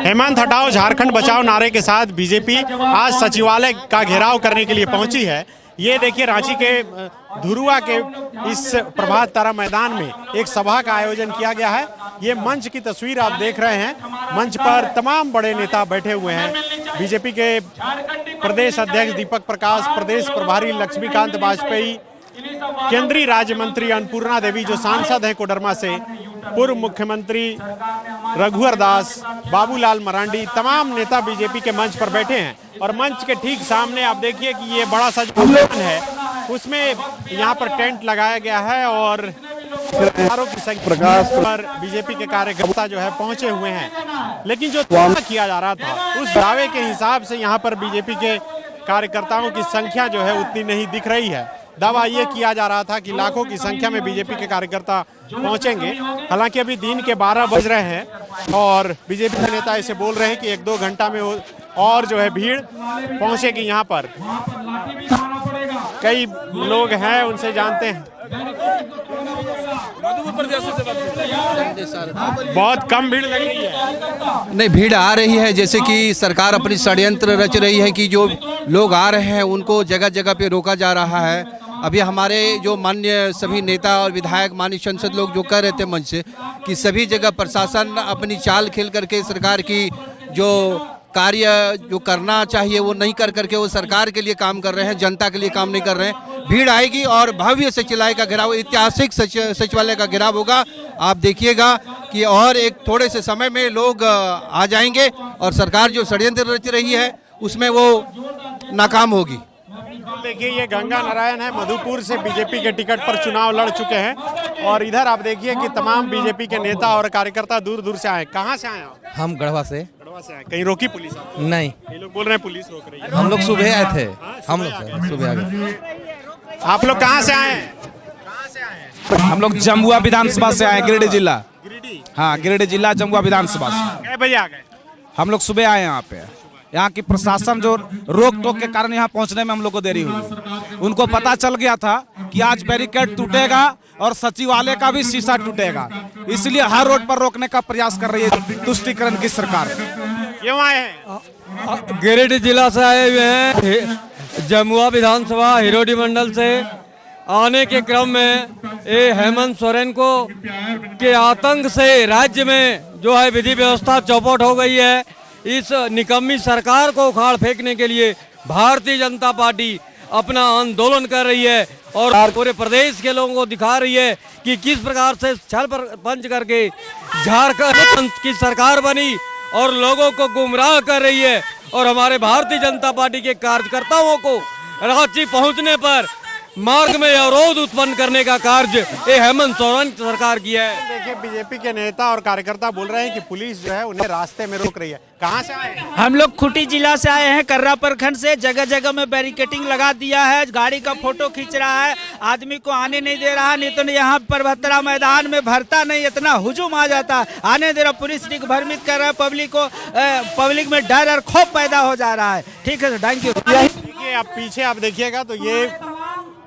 हेमंत हटाओ झारखंड बचाओ नारे के साथ बीजेपी आज सचिवालय का घेराव करने के लिए पहुंची है। ये देखिए रांची के धुरुआ के इस प्रभात तारा मैदान में एक सभा का आयोजन किया गया है। ये मंच की तस्वीर आप देख रहे हैं। मंच पर तमाम बड़े नेता बैठे हुए हैं। बीजेपी के प्रदेश अध्यक्ष दीपक प्रकाश, प्रदेश प्रभारी लक्ष्मीकांत वाजपेयी, केंद्रीय राज्य मंत्री अन्नपूर्णा देवी जो सांसद हैं कोडरमा से, पूर्व मुख्यमंत्री रघुवर दास, बाबूलाल मरांडी, तमाम नेता बीजेपी के मंच पर बैठे हैं। और मंच के ठीक सामने आप देखिए कि ये बड़ा सा जो मैदान है उसमें यहाँ पर टेंट लगाया गया है और की संख्या प्रकाश पर बीजेपी के कार्यकर्ता जो है पहुंचे हुए हैं। लेकिन जो दावा किया जा रहा था उस दावे के हिसाब से यहाँ पर बीजेपी के कार्यकर्ताओं की संख्या जो है उतनी नहीं दिख रही है। दावा ये किया जा रहा था कि लाखों की संख्या में बीजेपी के कार्यकर्ता पहुंचेंगे। हालांकि अभी दिन के 12 बज रहे हैं और बीजेपी के नेता ऐसे बोल रहे हैं कि 1-2 घंटा में और जो है भीड़ पहुंचेगी। यहाँ पर कई लोग हैं, उनसे जानते हैं। बहुत कम भीड़ लग रही है। नहीं, भीड़ आ रही है। जैसे कि सरकार अपनी षड्यंत्र रच रही है कि जो लोग आ रहे हैं उनको जगह जगह पे रोका जा रहा है। अभी हमारे जो माननीय सभी नेता और विधायक, माननीय सांसद लोग जो कह रहे थे मंच से कि सभी जगह प्रशासन अपनी चाल खेल करके सरकार की जो कार्य जो करना चाहिए वो नहीं कर करके वो सरकार के लिए काम कर रहे हैं, जनता के लिए काम नहीं कर रहे हैं। भीड़ आएगी और भव्य सचिवालय का घेराव, ऐतिहासिक सचिवालय का घेराव होगा। आप देखिएगा कि और एक थोड़े से समय में लोग आ जाएंगे और सरकार जो षड्यंत्र रच रही है उसमें वो नाकाम होगी। देखिए ये गंगा नारायण है, मधुपुर से बीजेपी के टिकट पर चुनाव लड़ चुके हैं और इधर आप देखिए कि तमाम बीजेपी के नेता और कार्यकर्ता दूर दूर से आए। कहाँ से आए आप? हम गढ़वा से। गढ़वा से आए। कहीं रोकी पुलिस? नहीं, ये लोग बोल रहे हैं पुलिस रोक रही है। हम लोग सुबह आए थे। हम लोग सुबह आ गए। आप लोग कहाँ से आए हैं? हम लोग जमुआ विधानसभा से आए, गिरिडीह जिला। गिरिडीह? हाँ, गिरिडीह जिला जमुआ विधानसभा से। कितने बजे आ गए? हम लोग सुबह आए यहाँ पे। यहाँ की प्रशासन जो रोक टोक के कारण यहाँ पहुँचने में हम लोग को देरी हुई। उनको पता चल गया था कि आज बैरिकेड टूटेगा और सचिवालय का भी शीशा टूटेगा, इसलिए हर रोड पर रोकने का प्रयास कर रही है तुष्टीकरण की सरकार। क्यों आए हैं? गिरिडीह जिला से आए हुए हैं, जमुआ विधानसभा हिरोडी मंडल से। आने के क्रम में ये हेमंत सोरेन को के आतंक से राज्य में जो है विधि व्यवस्था चौपट हो गई है। इस निकम्मी सरकार को उखाड़ फेंकने के लिए भारतीय जनता पार्टी अपना आंदोलन कर रही है और पूरे प्रदेश के लोगों को दिखा रही है कि किस प्रकार से छल पंच करके झारखंड की सरकार बनी और लोगों को गुमराह कर रही है। और हमारे भारतीय जनता पार्टी के कार्यकर्ताओं को रांची पहुंचने पर मार्ग में अवरोध उत्पन्न करने का कार्य ये हेमंत सोरेन सरकार की है। देखिए बीजेपी के नेता और कार्यकर्ता बोल रहे हैं कि पुलिस जो है उन्हें रास्ते में रोक रही है। कहाँ से आए हैं? हम लोग खूंटी जिला से आए हैं, कर्रा प्रखंड से। जगह जगह में बैरिकेटिंग लगा दिया है, गाड़ी का फोटो खींच रहा है, आदमी को आने नहीं दे रहा। नहीं तो यहाँ पर भत्तरा मैदान में भरता नहीं, इतना हुजूम आ जाता, आने दे रहा। पुलिस भ्रमित कर रहा है पब्लिक को, पब्लिक में डर और खौफ पैदा हो जा रहा है। ठीक है, थैंक यू। देखिए आप पीछे आप देखिएगा तो ये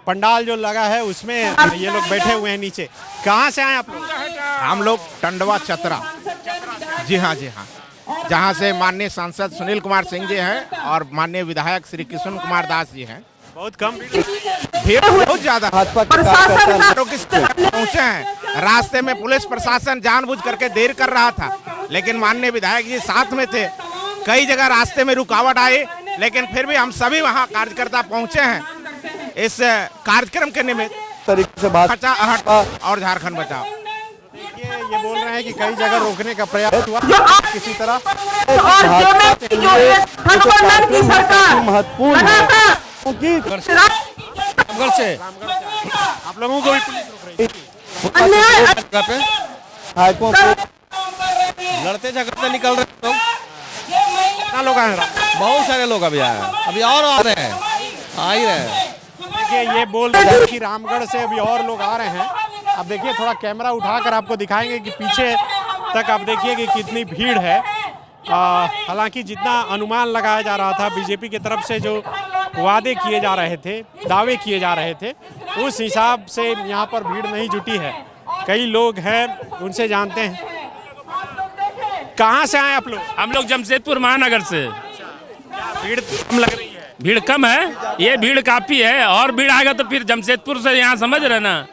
पंडाल जो लगा है उसमें ये लोग बैठे हुए हैं नीचे। कहाँ से आए आप लोग? हम लोग टंडवा चतरा। जी हाँ, जी हाँ, जहाँ से माननीय सांसद सुनील कुमार सिंह जी हैं और माननीय विधायक श्री कृष्ण कुमार दास जी हैं। बहुत कम भीड़ बहुत ज्यादा पहुँचे हैं। रास्ते में पुलिस प्रशासन जानबूझ करके देर कर रहा था, लेकिन माननीय विधायक जी साथ में थे। कई जगह रास्ते में रुकावट आई, लेकिन फिर भी हम सभी वहाँ कार्यकर्ता पहुँचे हैं इस कार्यक्रम के निमित्त तरीके से बचाओ और झारखंड बचाओ। ये बोल रहे हैं कि कई जगह रोकने का प्रयास हुआ किसी तरह। महत्वपूर्ण से आप लोगों को भी पुलिस रोक रही थी। लड़ते झगड़ते निकल रहे लोग। कितना लोग आए? बहुत सारे लोग अभी आए हैं, अभी और आ रहे हैं, आ ही रहे हैं। देखिए ये बोल रहे हैं कि रामगढ़ से अभी और लोग आ रहे हैं। अब देखिए थोड़ा कैमरा उठाकर आपको दिखाएंगे कि पीछे तक आप देखिए कि कितनी भीड़ है। हालांकि जितना अनुमान लगाया जा रहा था बीजेपी की तरफ से, जो वादे किए जा रहे थे, दावे किए जा रहे थे, उस हिसाब से यहाँ पर भीड़ नहीं जुटी है। कई लोग हैं, उनसे जानते हैं। कहाँ से आए आप लोग? हम लोग जमशेदपुर महानगर से। भीड़ कम लग रही है? भीड़ कम है, ये भीड़ काफ़ी है, और भीड़ आएगा तो फिर जमशेदपुर से यहाँ समझ रहे ना,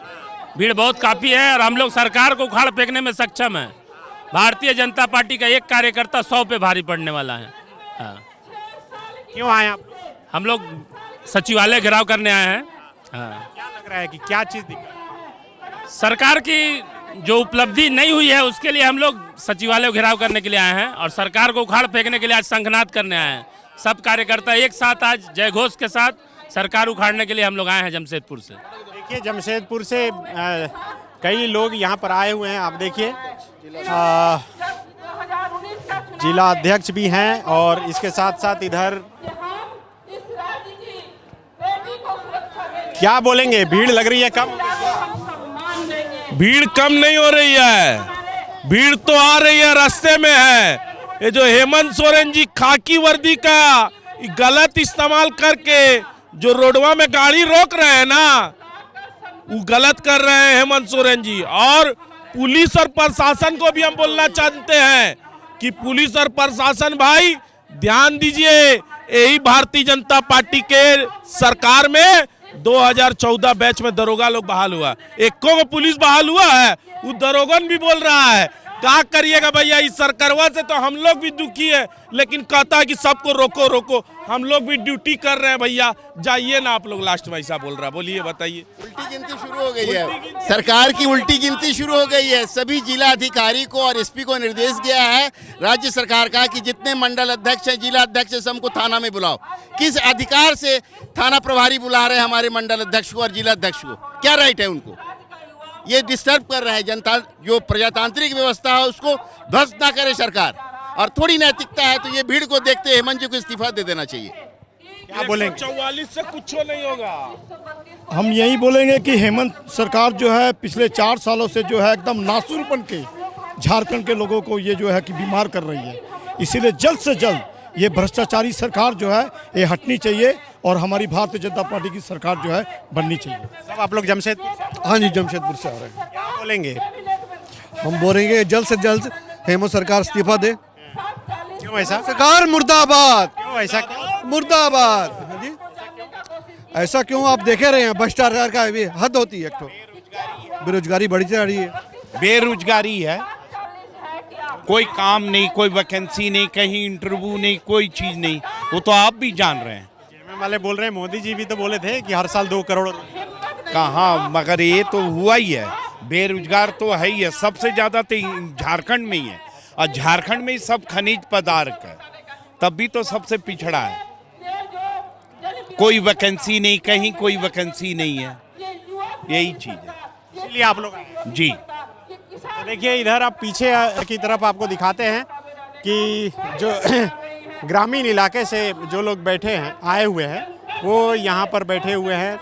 भीड़ बहुत काफ़ी है। और हम लोग सरकार को उखाड़ फेंकने में सक्षम है। भारतीय जनता पार्टी का एक कार्यकर्ता 100 पे भारी पड़ने वाला है। हाँ। क्यों आए आप? हम लोग सचिवालय घेराव करने आए हैं। हाँ। क्या लग रहा है कि क्या चीज़ दिख रही है? सरकार की जो उपलब्धि नहीं हुई है उसके लिए हम लोग सचिवालय घेराव करने के लिए आए हैं, और सरकार को उखाड़ फेंकने के लिए आज संघनाद करने आए हैं। सब कार्यकर्ता एक साथ आज जयघोष के साथ सरकार उखाड़ने के लिए हम लोग आए हैं जमशेदपुर से। देखिए जमशेदपुर से कई लोग यहाँ पर आए हुए हैं। आप देखिए जिला अध्यक्ष भी हैं, और इसके साथ साथ इधर क्या बोलेंगे, भीड़ लग रही है कम? भीड़ कम नहीं हो रही है, भीड़ तो आ रही है, रास्ते में है। ये जो हेमंत सोरेन जी खाकी वर्दी का गलत इस्तेमाल करके जो रोडवा में गाड़ी रोक रहे हैं ना, वो गलत कर रहे हैं हेमंत सोरेन जी। और पुलिस और प्रशासन को भी हम बोलना चाहते हैं कि पुलिस और प्रशासन भाई ध्यान दीजिए। यही भारतीय जनता पार्टी के सरकार में 2014 बैच में दरोगा लोग बहाल हुआ, एको को पुलिस बहाल हुआ है, वो दरोगन भी बोल रहा है। क्या करिएगा भैया, इस सरकारवा से तो हम लोग भी दुखी है, लेकिन कहता है कि सबको रोको रोको। हम लोग भी ड्यूटी कर रहे हैं भैया, जाइए ना आप लोग। लास्ट में ऐसा बोल रहा, बोलिए बताइए। उल्टी गिनती शुरू हो गई है, सरकार की उल्टी गिनती शुरू हो गई है। सभी जिला अधिकारी को और एसपी को निर्देश दिया है राज्य सरकार का कि जितने मंडल अध्यक्ष हैं, जिला अध्यक्ष हैं, सबको थाना में बुलाओ। किस अधिकार से थाना प्रभारी बुला रहे हैं हमारे मंडल अध्यक्ष को और जिला अध्यक्ष को? क्या राइट है उनको? ये डिस्टर्ब कर रहे हैं जनता, जो प्रजातांत्रिक व्यवस्था है उसको ध्वस्त ना करे सरकार। और थोड़ी नैतिकता है तो ये भीड़ को देखते हेमंत जी को इस्तीफा दे देना चाहिए। क्या बोलेंगे? 144 से कुछ नहीं होगा। हम यही बोलेंगे कि हेमंत सरकार जो है पिछले 4 सालों से जो है एकदम नासुर बन के झारखंड के लोगों को ये जो है कि बीमार कर रही है। इसीलिए जल्द से जल्द ये भ्रष्टाचारी सरकार जो है ये हटनी चाहिए, और हमारी भारतीय जनता पार्टी की सरकार जो है बननी चाहिए। सब आप लोग जमशेदपुर? हाँ जी, जमशेदपुर से आ रहे हैं। क्या बोलेंगे? हम बोलेंगे जल्द से जल्द हेमंत सरकार इस्तीफा दे। क्यों ऐसा? सरकार मुर्दाबाद, क्यों ऐसा? मुर्दाबाद। हाँ जी, ऐसा क्यों? आप देखे रहे हैं भ्रष्टाचार का भी हद होती है। एक तो बेरोजगारी बढ़ी जा रही है, बेरोजगारी है, कोई काम नहीं, कोई वैकेंसी नहीं, कहीं इंटरव्यू नहीं, कोई चीज नहीं। वो तो आप भी जान रहे हैं। चेयरमैन वाले बोल रहे हैं, मोदी जी भी तो बोले थे कि हर साल 2 करोड़। कहाँ, मगर ये तो हुआ ही है। बेरोजगार तो है ही है, सबसे ज्यादा तो झारखंड में ही है, और झारखंड में ही सब खनिज पदार्थ है, तब भी तो सबसे पिछड़ा है। कोई वैकेंसी नहीं, कहीं कोई वैकेंसी नहीं है, यही चीज है, इसलिए आप लोग आए हैं। जी। तो देखिए इधर आप पीछे की तरफ आपको दिखाते हैं कि जो ग्रामीण इलाके से जो लोग बैठे हैं, आए हुए हैं, वो यहाँ पर बैठे हुए हैं।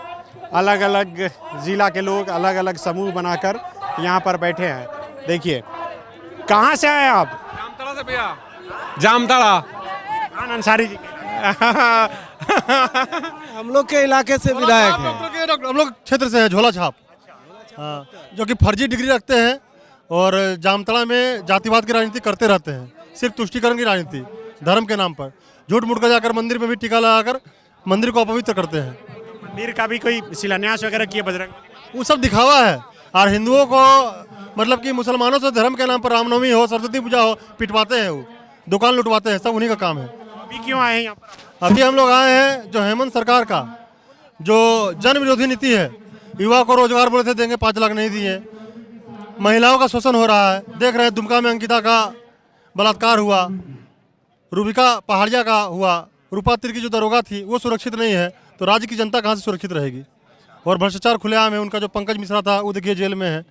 अलग अलग जिला के लोग अलग अलग समूह बनाकर यहाँ पर बैठे हैं। देखिए, कहाँ से आए आप? जामताड़ा से भैया। जामताड़ा। खान अंसारी जी हम लोग के इलाके से विधायक हैं। हम लोग क्षेत्र से हैं, झोला छाप। हाँ, जो कि फर्जी डिग्री रखते हैं और जामताड़ा में जातिवाद की राजनीति करते रहते हैं, सिर्फ तुष्टीकरण की राजनीति, धर्म के नाम पर झूठ मूठ कर जाकर मंदिर में भी टीका लगाकर मंदिर को अपवित्र करते हैं। मंदिर का भी कोई शिलान्यास वगैरह किए बजरंग? वो सब दिखावा है। और हिंदुओं को मतलब कि मुसलमानों से धर्म के नाम पर रामनवमी हो, सरस्वती पूजा हो, पिटवाते हैं, वो दुकान लुटवाते हैं, सब उन्हीं का काम है। अभी क्यों आए हैं यहाँ पर? अभी हम लोग आए हैं जो हेमंत सरकार का जो जन विरोधी नीति है, युवा को रोजगार बोले थे देंगे, 5 लाख नहीं दिए, महिलाओं का शोषण हो रहा है। देख रहे हैं दुमका में अंकिता का बलात्कार हुआ, रूबिका पहाड़िया का हुआ, रूपा तिर की जो दरोगा थी वो सुरक्षित नहीं है, तो राज्य की जनता कहाँ से सुरक्षित रहेगी? और भ्रष्टाचार खुलेआम है। उनका जो पंकज मिश्रा था वो देखिए जेल में है।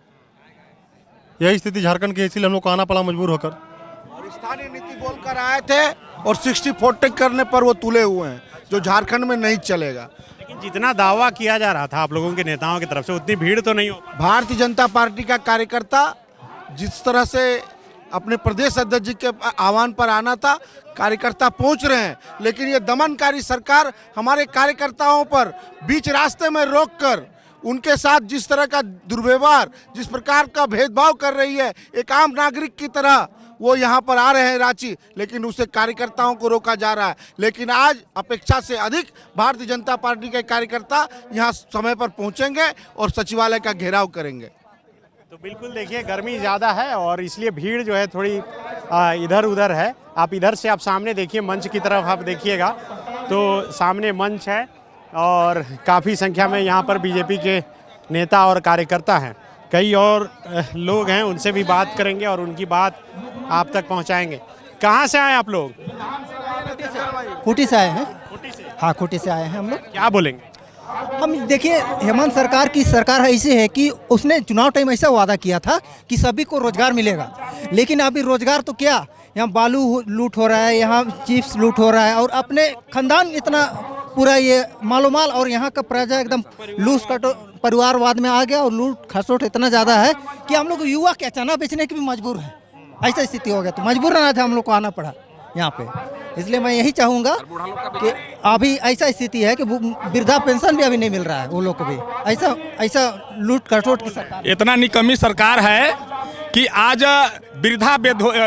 यही स्थिति झारखंड की, इसीलिए हम लोग को आना पड़ा मजबूर होकर। और स्थानीय नीति बोलकर आए थे और 60-40 करने पर वो तुले हुए हैं, जो झारखंड में नहीं चलेगा। लेकिन जितना दावा किया जा रहा था आप लोगों के नेताओं की तरफ से, उतनी भीड़ तो नहीं हो। भारतीय जनता पार्टी का कार्यकर्ता जिस तरह से अपने प्रदेश अध्यक्ष जी के आह्वान पर आना था, कार्यकर्ता पहुंच रहे हैं, लेकिन ये दमनकारी सरकार हमारे कार्यकर्ताओं पर बीच रास्ते में रोककर उनके साथ जिस तरह का दुर्व्यवहार, जिस प्रकार का भेदभाव कर रही है, एक आम नागरिक की तरह वो यहाँ पर आ रहे हैं रांची, लेकिन उससे कार्यकर्ताओं को रोका जा रहा है। लेकिन आज अपेक्षा से अधिक भारतीय जनता पार्टी के कार्यकर्ता यहाँ समय पर पहुँचेंगे और सचिवालय का घेराव करेंगे। तो बिल्कुल देखिए गर्मी ज़्यादा है और इसलिए भीड़ जो है थोड़ी इधर उधर है। आप इधर से आप सामने देखिए, मंच की तरफ आप देखिएगा तो सामने मंच है और काफ़ी संख्या में यहाँ पर बीजेपी के नेता और कार्यकर्ता हैं। कई और लोग हैं, उनसे भी बात करेंगे और उनकी बात आप तक पहुँचाएंगे। कहाँ से आए आप लोग? खूंटी से आए हैं। खूंटी से? हाँ, खूंटी से आए हैं हम लोग। क्या बोलेंगे? हम देखिए, हेमंत सरकार की सरकार ऐसी है कि उसने चुनाव टाइम ऐसा वादा किया था कि सभी को रोजगार मिलेगा, लेकिन अभी रोजगार तो क्या, यहाँ बालू लूट हो रहा है, यहाँ चिप्स लूट हो रहा है और अपने खानदान इतना पूरा ये मालोमाल, और यहाँ का प्रजा एकदम लूट कटो परिवारवाद में आ गया और लूट खसोट इतना ज़्यादा है कि हम लोग युवा के चना बेचने की भी मजबूर है। ऐसा स्थिति हो गया, तो मजबूर रहना था, हम लोग को आना पड़ा यहाँ पे। इसलिए मैं यही चाहूँगा कि अभी ऐसा स्थिति है कि वृद्धा पेंशन भी अभी नहीं मिल रहा है वो लोग को भी। ऐसा लूट खसोट की सरकार, इतना निकम्मी सरकार है कि आज वृद्धा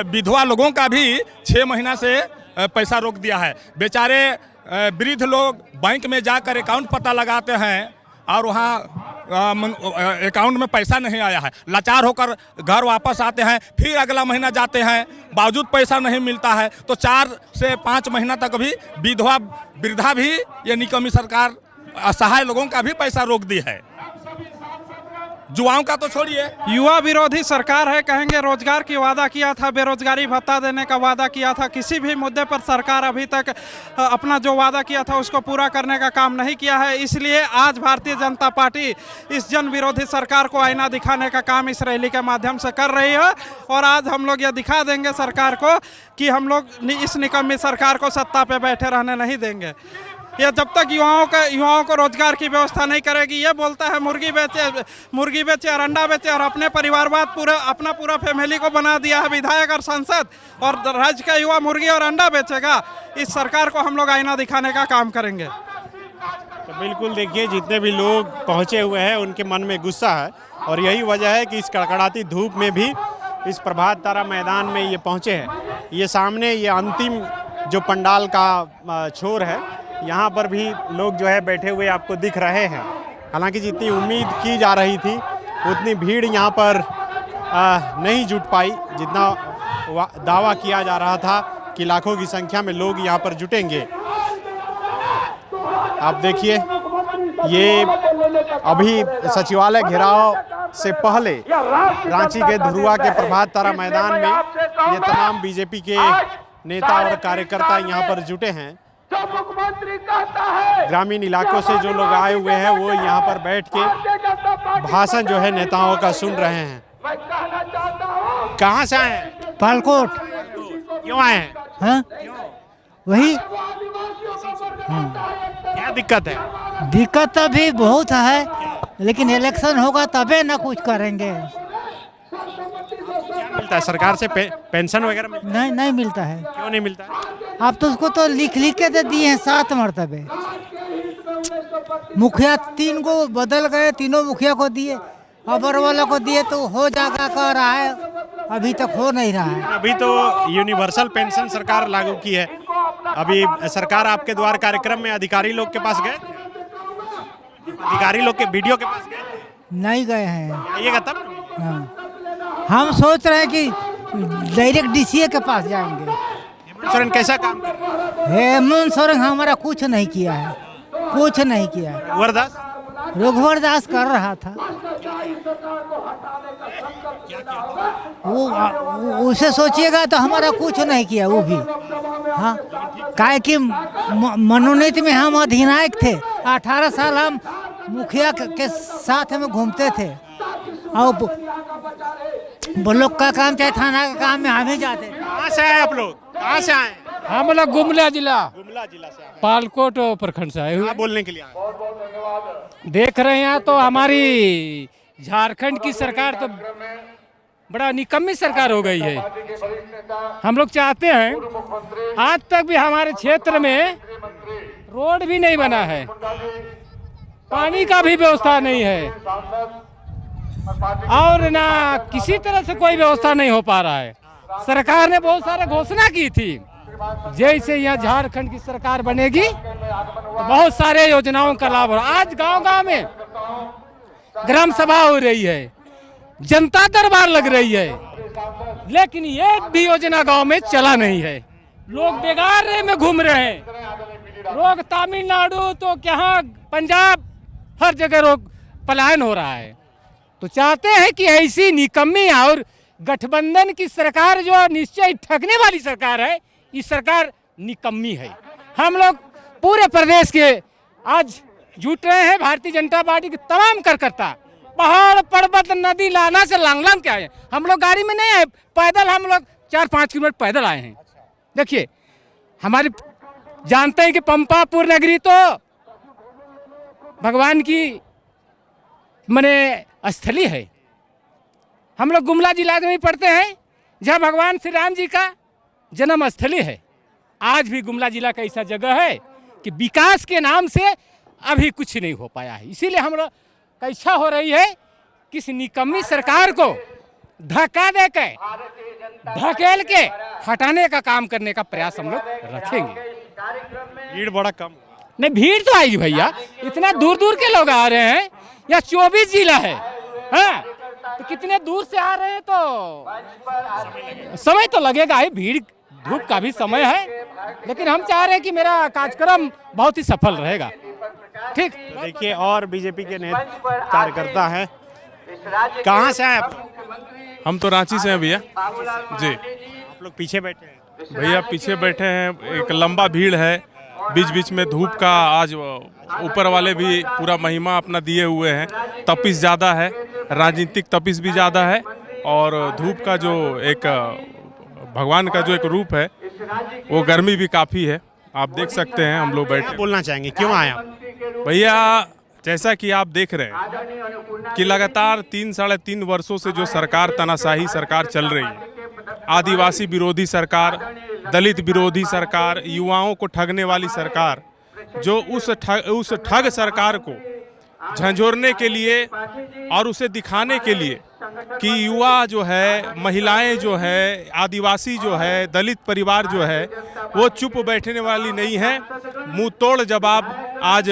विधवा लोगों का भी 6 महीना से पैसा रोक दिया है। बेचारे वृद्ध लोग बैंक में जाकर अकाउंट पता लगाते हैं और वहाँ अकाउंट में पैसा नहीं आया है, लाचार होकर घर वापस आते हैं, फिर अगला महीना जाते हैं, बावजूद पैसा नहीं मिलता है। तो 4 से 5 महीना तक भी विधवा वृद्धा भी ये निकम्मी सरकार असहाय लोगों का भी पैसा रोक दी है। युवाओं का तो छोड़िए, युवा विरोधी सरकार है, कहेंगे रोजगार की वादा किया था, बेरोजगारी भत्ता देने का वादा किया था, किसी भी मुद्दे पर सरकार अभी तक अपना जो वादा किया था उसको पूरा करने का काम नहीं किया है। इसलिए आज भारतीय जनता पार्टी इस जन विरोधी सरकार को आईना दिखाने का काम इस रैली के माध्यम से कर रही है और आज हम लोग ये दिखा देंगे सरकार को कि हम लोग इस निकम्मी सरकार को सत्ता पे बैठे रहने नहीं देंगे। ये जब तक युवाओं को रोजगार की व्यवस्था नहीं करेगी, ये बोलता है मुर्गी बेचे और अंडा बेचे और अपने परिवारवाद अपना पूरा फैमिली को बना दिया है विधायक और सांसद, और राज्य का युवा मुर्गी और अंडा बेचेगा। इस सरकार को हम लोग आईना दिखाने का काम करेंगे। तो बिल्कुल देखिए, जितने भी लोग पहुंचे हुए हैं उनके मन में गुस्सा है और यही वजह है कि इस कड़कड़ाती धूप में भी इस प्रभात तारा मैदान में ये पहुंचे हैं। ये सामने ये अंतिम जो पंडाल का छोर है, यहाँ पर भी लोग जो है बैठे हुए आपको दिख रहे हैं। हालांकि जितनी उम्मीद की जा रही थी उतनी भीड़ यहाँ पर नहीं जुट पाई, जितना दावा किया जा रहा था कि लाखों की संख्या में लोग यहाँ पर जुटेंगे। आप देखिए, ये अभी सचिवालय घेराव से पहले रांची के धुरुआ के प्रभात तारा मैदान में ये तमाम बीजेपी के नेता और कार्यकर्ता यहाँ पर जुटे हैं। ग्रामीण इलाकों से जो लोग आए हुए हैं वो यहाँ पर बैठ के भाषण जो है नेताओं का सुन रहे हैं। कहाँ से आए हैं? पालकोट। क्यों आए हैं? हाँ? वही क्या दिक्कत है? दिक्कत तो भी बहुत है, लेकिन इलेक्शन होगा तबे ना कुछ करेंगे। क्या मिलता है सरकार से? पेंशन वगैरह मिलता है? नहीं मिलता है। क्यों नहीं मिलता है? आप तो उसको तो लिख के दे दिए हैं 7 मरतबे। मुखिया 3 को बदल गए, तीनों मुखिया को दिए, अबर वाला को दिए तो हो जाएगा कह रहा है, अभी तक हो नहीं रहा है। अभी तो यूनिवर्सल पेंशन सरकार लागू की है। अभी सरकार आपके द्वार कार्यक्रम में अधिकारी लोग के पास गए, अधिकारी लोग के वीडियो के पास गए? नहीं गए हैं। आइएगा तब। हाँ, हम सोच रहे हैं कि डायरेक्ट डीसीए के पास जाएंगे। हेमंत सोरेन कैसा काम कर रहे हैं? हेमंत सोरेन हमारा कुछ नहीं किया है, कुछ नहीं किया है। रघुवर दास कर रहा था, वो उसे सोचिएगा तो हमारा कुछ नहीं किया वो भी। हाँ, काहे कि मनोनीत में हम अधिनायक थे, 18 साल हम मुखिया के साथ में घूमते थे और ब्लॉक का काम चाहे थाना का काम में हम ही जाते। कहाँ से आए आप लोग? कहाँ से आए? हम लोग गुमला जिला से पालकोट प्रखंड से आए हुए बोलने के लिए आए। देख रहे हैं तो हमारी झारखंड की सरकार तो बड़ा निकम्मी सरकार हो गई है। हम लोग चाहते हैं, आज तक भी हमारे क्षेत्र में रोड भी नहीं बना है, पानी का भी व्यवस्था नहीं है और ना किसी तरह से कोई व्यवस्था नहीं हो पा रहा है। सरकार ने बहुत सारे घोषणा की थी, जैसे यहाँ झारखंड की सरकार बनेगी तो बहुत सारे योजनाओं का लाभ हो रहा है। आज गांव-गांव में ग्राम सभा हो रही है, जनता दरबार लग रही है, लेकिन एक भी योजना गांव में चला नहीं है। लोग बेगार में घूम रहे हैं। लोग तमिलनाडु तो यहाँ पंजाब हर जगह लोग पलायन हो रहा है। तो चाहते हैं कि ऐसी निकम्मी और गठबंधन की सरकार जो निश्चय ठगने वाली सरकार है, ये सरकार निकम्मी है। हम लोग पूरे प्रदेश के आज जुट रहे हैं। भारतीय जनता पार्टी के तमाम कार्यकर्ता पहाड़ पर्वत नदी लाना से लांगलाम के आए हैं। हम लोग गाड़ी में नहीं आए, पैदल हम लोग 4-5 किलोमीटर पैदल आए हैं। देखिए हमारी जानते हैं कि पंपापुर नगरी तो भगवान की मने स्थली है। हम लोग गुमला जिला में पढ़ते हैं, जहाँ भगवान श्री राम जी का जन्म स्थली है। आज भी गुमला जिला का ऐसा जगह है कि विकास के नाम से अभी कुछ नहीं हो पाया है। इसीलिए हम लोग का इच्छा हो रही है कि इस निकम्मी सरकार को धक्का देकर ढकेल के हटाने का काम करने का प्रयास हम लोग रखेंगे। भीड़ बड़ा कम, नहीं भीड़ तो आएगी भैया, इतना दूर दूर के लोग आ रहे हैं। या 24 जिला है, हाँ तो कितने दूर से आ रहे हैं, तो समय तो लगेगा ही। भीड़ धूप का भी समय है, लेकिन हम चाह रहे हैं कि मेरा कार्यक्रम बहुत ही सफल रहेगा। ठीक, तो देखिए और बीजेपी के कार्यकर्ता हैं। कहाँ से आए आप? हम तो रांची से हैं भैया जी। आप लोग पीछे बैठे हैं? भैया पीछे बैठे हैं, एक लंबा भीड़ है, बीच बीच में धूप का आज ऊपर वाले भी पूरा महिमा अपना दिए हुए हैं। तपिश ज़्यादा है, राजनीतिक तपिश भी ज़्यादा है, और धूप का जो एक भगवान का जो एक रूप है वो गर्मी भी काफ़ी है। आप देख सकते हैं हम लोग बैठे। बोलना चाहेंगे क्यों आए आप? भैया जैसा कि आप देख रहे हैं कि लगातार 3-3.5 वर्षों से जो सरकार तानाशाही सरकार चल रही है, आदिवासी विरोधी सरकार, दलित विरोधी सरकार, युवाओं को ठगने वाली सरकार, जो उस ठग सरकार को झंझोरने के लिए और उसे दिखाने के लिए कि युवा जो है, महिलाएं जो है, आदिवासी जो है, दलित परिवार जो है, वो चुप बैठने वाली नहीं है। मुंह तोड़ जवाब आज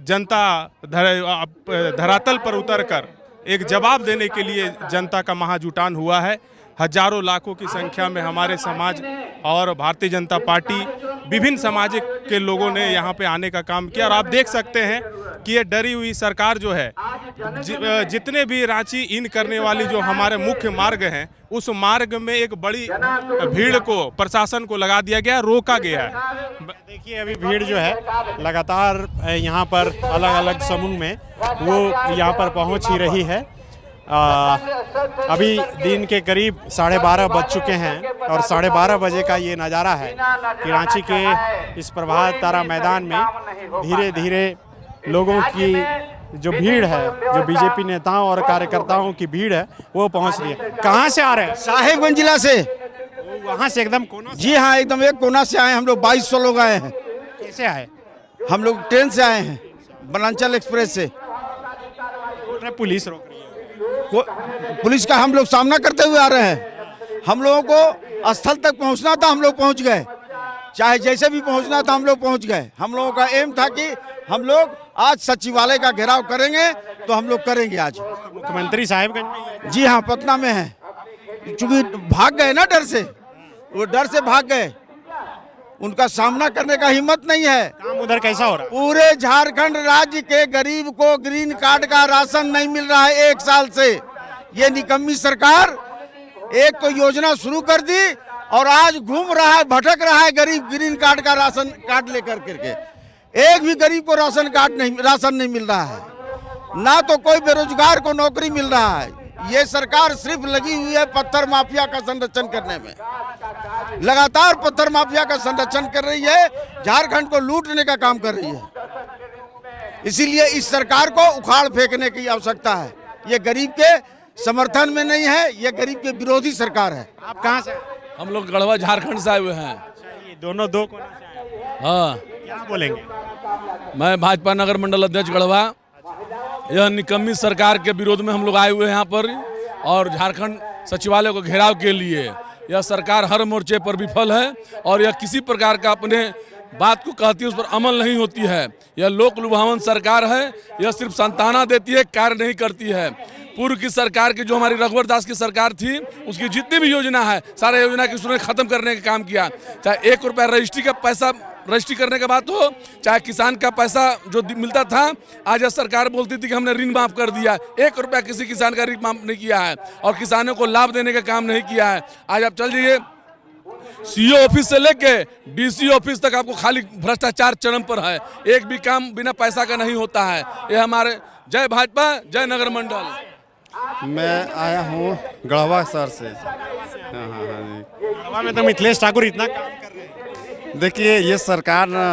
जनता धरातल पर उतरकर एक जवाब देने के लिए जनता का महाजुटान हुआ है। हजारों लाखों की संख्या में हमारे समाज और भारतीय जनता पार्टी विभिन्न समाज के लोगों ने यहाँ पे आने का काम किया। और आप देख सकते हैं कि ये डरी हुई सरकार जो है, जितने भी रांची इन करने वाली जो हमारे मुख्य मार्ग हैं, उस मार्ग में एक बड़ी भीड़ को प्रशासन को लगा दिया गया, रोका गया है। देखिए अभी भीड़ जो है लगातार यहाँ पर अलग अलग समूह में वो यहाँ पर पहुँच ही रही है। अभी दिन के करीब 12:30 बज चुके हैं और 12:30 बजे का ये नज़ारा है कि रांची के इस प्रभात तारा मैदान में धीरे धीरे लोगों की जो भीड़ है, जो बीजेपी नेताओं और कार्यकर्ताओं की भीड़ है, वो पहुंच रही है। कहाँ से आ रहे हैं? साहेबगंज जिला से। वहाँ से एकदम कोना? जी हाँ, एकदम एक कोना से आए। हम लोग 2200 लोग आए हैं। कैसे आए? हम लोग ट्रेन से आए हैं, वनांचल एक्सप्रेस से। पुलिस रोक रही है। पुलिस का हम लोग सामना करते हुए आ रहे हैं। हम लोगों को स्थल तक पहुंचना था, हम लोग पहुंच गए। चाहे जैसे भी पहुंचना था हम लोग पहुंच गए। हम लोगों का एम था कि हम लोग आज सचिवालय का घेराव करेंगे, तो हम लोग करेंगे आज। मुख्यमंत्री साहेबगंज में? जी हाँ, पटना में है। चूंकि भाग गए ना डर से, वो डर से भाग गए, उनका सामना करने का हिम्मत नहीं है। काम उधर कैसा हो रहा है? पूरे झारखंड राज्य के गरीब को ग्रीन कार्ड का राशन नहीं मिल रहा है 1 साल से। ये निकम्मी सरकार एक तो योजना शुरू कर दी और आज घूम रहा है, भटक रहा है गरीब ग्रीन कार्ड का राशन कार्ड लेकर करके। एक भी गरीब को राशन नहीं मिल रहा है, ना तो कोई बेरोजगार को नौकरी मिल रहा है। ये सरकार सिर्फ लगी हुई है पत्थर माफिया का संरक्षण करने में, लगातार पत्थर माफिया का संरक्षण कर रही है, झारखंड को लूटने का काम कर रही है। इसीलिए इस सरकार को उखाड़ फेंकने की आवश्यकता है। ये गरीब के समर्थन में नहीं है, ये गरीब के विरोधी सरकार है। आप कहाँ से? हम लोग गढ़वा झारखंड से आए हुए हैं। ये दोनों दो कोना से आए? हाँ। क्या बोलेंगे? मैं भाजपा नगर मंडल अध्यक्ष गढ़वा। यह निकम्मी सरकार के विरोध में हम लोग आए हुए हैं यहाँ पर, और झारखंड सचिवालय को घेराव के लिए। यह सरकार हर मोर्चे पर विफल है और यह किसी प्रकार का अपने बात को कहती है उस पर अमल नहीं होती है। यह लोक लुभावन सरकार है, यह सिर्फ संताना देती है, कार्य नहीं करती है। पूर्व की सरकार की जो हमारी रघुवर दास की सरकार थी उसकी जितनी भी योजना है सारा योजना की उसने खत्म करने का काम किया। चाहे 1 रुपया रजिस्ट्री का पैसा रजिस्ट्री करने का बात हो, चाहे किसान का पैसा जो मिलता था, आज यह सरकार बोलती थी कि हमने ऋण माफ कर दिया। 1 रुपया किसी किसान का ऋण माफ नहीं किया है और किसानों को लाभ देने का काम नहीं किया है। आज आप चल जाइए सीओ ऑफिस से लेके डीसी ऑफिस तक आपको खाली भ्रष्टाचार चरम पर है, एक भी काम बिना पैसा का नहीं होता है। ये हमारे जय भाजपा जय नगर मंडल। मैं आया हूँ गढ़वा शहर से। हाँ गढ़वा में तो मिथिलेश ठाकुर इतना काम कर रहे हैं। देखिए ये सरकार ना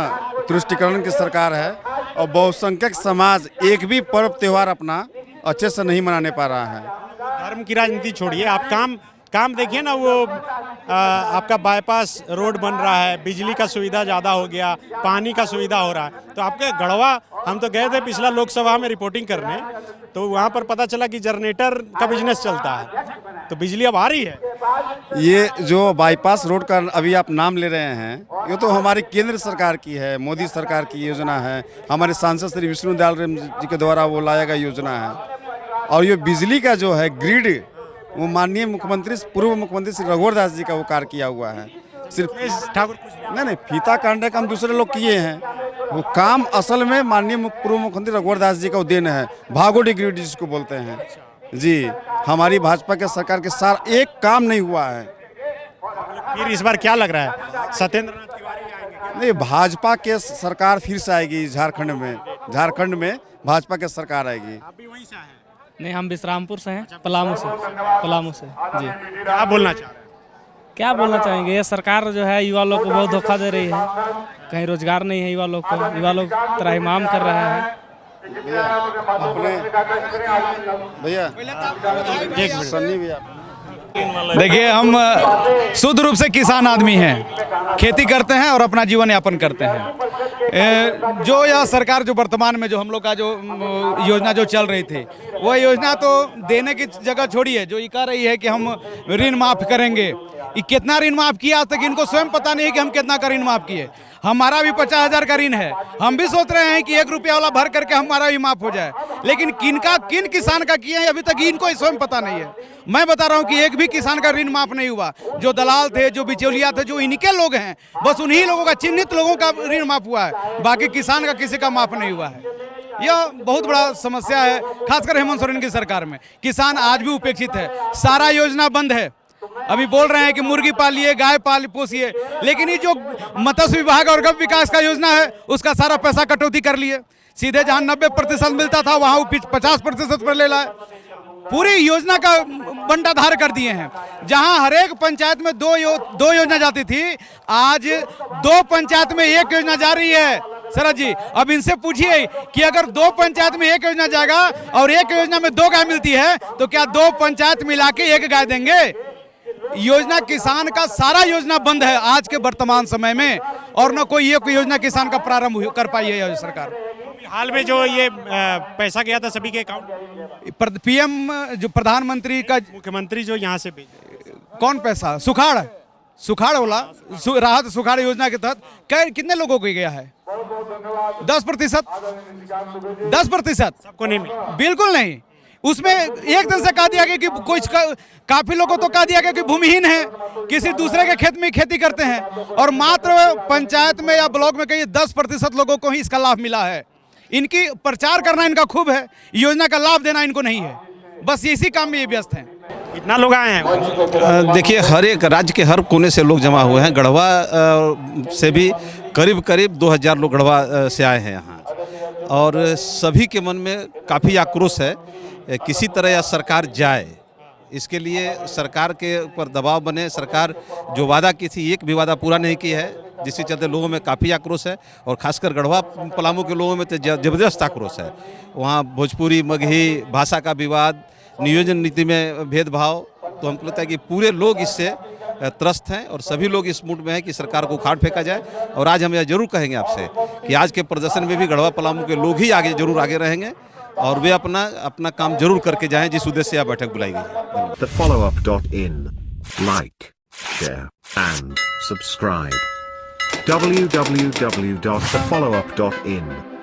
तुष्टिकरण की सरकार है और बहुसंख्यक समाज एक भी पर्व त्यौहार अपना अच्छे से नहीं मनाने पा रहा है। धर्म की राजनीति छोड़िए, आप काम देखिए ना, वो आपका बाईपास रोड बन रहा है, बिजली का सुविधा ज़्यादा हो गया, पानी का सुविधा हो रहा है। तो आपके गढ़वा हम तो गए थे पिछला लोकसभा में रिपोर्टिंग करने, तो वहाँ पर पता चला कि जनरेटर का बिजनेस चलता है, तो बिजली अब आ रही है। ये जो बाईपास रोड का अभी आप नाम ले रहे हैं, ये तो हमारी केंद्र सरकार की है, मोदी सरकार की योजना है। हमारे सांसद श्री विष्णु दयाल जी के द्वारा वो लाया गया योजना है। और ये बिजली का जो है ग्रिड, वो माननीय मुख्यमंत्री पूर्व मुख्यमंत्री श्री रघुवर दास जी का वो कार्य किया हुआ है। सिर्फ ठाकुर नहीं फीता काटने का हम दूसरे लोग किए हैं, वो काम असल में माननीय पूर्व मुख्यमंत्री रघुवर दास जी का देन है। भागोड़ी ग्रिड जिसको बोलते हैं जी, हमारी भाजपा के सरकार के साथ एक काम नहीं हुआ है। फिर इस बार क्या लग रहा है, सत्येंद्र नाथ तिवारी आएंगे? नहीं, भाजपा के सरकार फिर से आएगी झारखंड में भाजपा की सरकार आएगी। आप भी वहीं से आए? नहीं, हम विश्रामपुर से हैं, पलामू से जी। क्या बोलना चाह रहे हैं? क्या बोलना चाहेंगे, ये सरकार जो है युवा लोग को बहुत धोखा दे रही है, कहीं रोजगार नहीं है युवा लोग को, युवा लोग त्राहिमाम कर रहे हैं। देखिए हम शुद्ध रूप से किसान आदमी हैं, खेती करते हैं और अपना जीवन यापन करते हैं। जो यह सरकार जो वर्तमान में जो हम लोग का जो योजना जो चल रही थी, वह योजना तो देने की जगह छोड़िए, जो ये कह रही है कि हम ऋण माफ़ करेंगे, ये कितना ऋण माफ़ किया आज तक इनको स्वयं पता नहीं कि हम कितना का ऋण माफ़ किए। हमारा भी 50,000 का ऋण है, हम भी सोच रहे हैं कि 1 रुपया वाला भर करके हमारा भी माफ़ हो जाए, लेकिन किन किसान का किए हैं अभी तक इनको स्वयं पता नहीं है। मैं बता रहा हूं कि एक भी किसान का ऋण माफ़ नहीं हुआ। जो दलाल थे, जो बिचौलिया थे, जो इनके लोग हैं, बस उन्हीं लोगों का, चिन्हित लोगों का ऋण माफ़ हुआ है, बाकी किसान का किसी का माफ़ नहीं हुआ है। यह बहुत बड़ा समस्या है, खासकर हेमंत सोरेन की सरकार में। किसान आज भी उपेक्षित है, सारा योजना बंद है। अभी बोल रहे हैं कि मुर्गी पालिए, गाय पोसिए, लेकिन ये जो मत्स्य विभाग और गौ विकास का योजना है उसका सारा पैसा कटौती कर लिए। सीधे जहां 90% मिलता था वहां 50% पर ले लाए। पूरी योजना का बंटाधार कर दिए हैं। जहां हर एक पंचायत में दो योजना जाती थी, आज 2 पंचायत में 1 योजना जा रही है। शरद जी, अब इनसे पूछिए कि अगर 2 पंचायत में 1 योजना जाएगा और 1 योजना में 2 गाय मिलती है, तो क्या 2 पंचायत मिला के 1 गाय देंगे? योजना किसान का सारा योजना बंद है आज के वर्तमान समय में, और न कोई ये योजना किसान का प्रारंभ कर पाई है सरकार। हाल में जो ये पैसा गया था सभी के अकाउंट, पीएम जो प्रधानमंत्री का, मुख्यमंत्री जो यहाँ से भेजे, कौन पैसा? सुखाड़ वाला राहत सुखाड़ योजना के तहत कितने लोगों को गया है? 10%। सबको नहीं मिला? बिल्कुल नहीं। उसमें एक दिन से कहा दिया गया कि कुछ काफी लोगों को कहा दिया गया कि भूमिहीन है, किसी दूसरे के खेत में खेती करते हैं, और मात्र पंचायत में या ब्लॉक में कहीं 10% लोगों को ही इसका लाभ मिला है। इनकी प्रचार करना इनका खूब है, योजना का लाभ देना इनको नहीं है, बस इसी काम में ये व्यस्त हैं। इतना लोग आए हैं? देखिए, हर एक राज्य के हर कोने से लोग जमा हुए हैं। गढ़वा से भी करीब 2000 लोग गढ़वा से आए हैं यहाँ, और सभी के मन में काफ़ी आक्रोश है। किसी तरह यह सरकार जाए, इसके लिए सरकार के ऊपर दबाव बने। सरकार जो वादा की थी, एक भी वादा पूरा नहीं की है, जिसके चलते लोगों में काफ़ी आक्रोश है, और खासकर गढ़वा पलामू के लोगों में तो जबरदस्त आक्रोश है। वहाँ भोजपुरी मगही भाषा का विवाद, नियोजन नीति में भेदभाव, तो हमको लगता है कि पूरे लोग इससे त्रस्त हैं, और सभी लोग इस मूड में हैं कि सरकार को उखाड़ फेंका जाए। और आज हम यह जरूर कहेंगे आपसे कि आज के प्रदर्शन में भी गढ़वा पलामू के लोग ही जरूर आगे रहेंगे, और वे अपना काम जरूर करके जाएं, जिस उद्देश्य से यह बैठक बुलाई गई है। TheFollowUp.in, like, share, and subscribe. www.thefollowup.in